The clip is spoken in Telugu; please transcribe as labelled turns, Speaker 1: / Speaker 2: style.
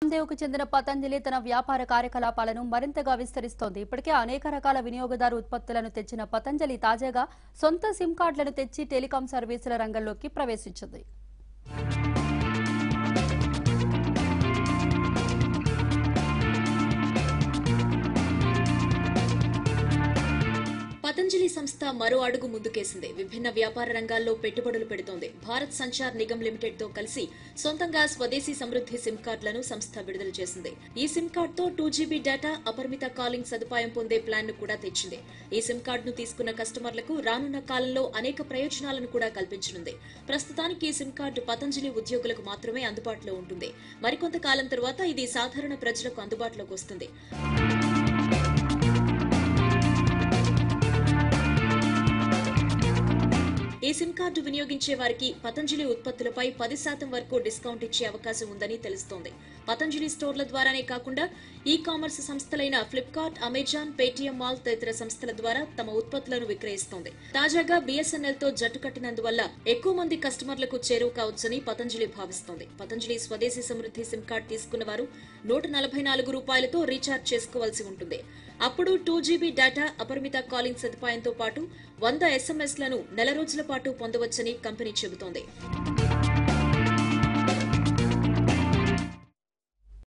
Speaker 1: రామ్దేవ్కు చెందిన పతంజలి తన వ్యాపార కార్యకలాపాలను మరింతగా విస్తరిస్తోంది. ఇప్పటికే అనేక రకాల వినియోగదారు ఉత్పత్తులను తెచ్చిన పతంజలి తాజాగా సొంత సిమ్ కార్డులను తెచ్చి టెలికాం సర్వీసుల రంగంలోకి ప్రవేశించింది.
Speaker 2: పతంజలి సంస్థ మరో అడుగు ముందుకేసింది. విభిన్న వ్యాపార రంగాల్లో పెట్టుబడులు పెడుతోంది. భారత్ సంచార్ నిగమ్ లిమిటెడ్ తో కలిసి సొంతంగా స్వదేశీ సమృద్ధి సిమ్ కార్డులను సంస్థ విడుదల చేసింది. ఈ సిమ్ కార్డుతో 2GB డేటా, అపరిమిత కాలింగ్ సదుపాయం పొందే ప్లాన్ ను కూడా తెచ్చింది. ఈ సిమ్ కార్డును తీసుకున్న కస్టమర్లకు రానున్న కాలంలో అనేక ప్రయోజనాలను కూడా కల్పించనుంది. ప్రస్తుతానికి ఈ సిమ్ కార్డు పతంజలి ఉద్యోగులకు మాత్రమే అందుబాటులో ఉంటుంది. మరికొంత కాలం తరువాత ఇది సాధారణ ప్రజలకు అందుబాటులోకి వస్తుంది. ఈ సిమ్ కార్డు వినియోగించే వారికి పతంజలి ఉత్పత్తులపై 10% వరకు డిస్కౌంట్ ఇచ్చే అవకాశం ఉందని తెలుస్తోంది. పతంజలి స్టోర్ల ద్వారానే కాకుండా ఈ కామర్స్ సంస్థలైన ఫ్లిప్కార్ట్, అమెజాన్, పేటీఎం మాల్ తదితర సంస్థల ద్వారా తమ ఉత్పత్తులను విక్రయిస్తోంది. తాజాగా BSNL తో జట్టు కట్టినందువల్ల ఎక్కువ మంది కస్టమర్లకు చేరువ కావచ్చని పతంజలి భావిస్తోంది. పతంజలి స్వదేశీ సమృద్ధి సిమ్ కార్డు తీసుకున్న వారు ₹144 రీఛార్జ్ చేసుకోవాల్సి ఉంటుంది. అప్పుడు 2GB డేటా, అపరిమిత కాలింగ్ సదుపాయంతో పాటు 100 SMS లను నెల రోజుల పాటు పొందవచ్చని కంపెనీ చెబుతోంది.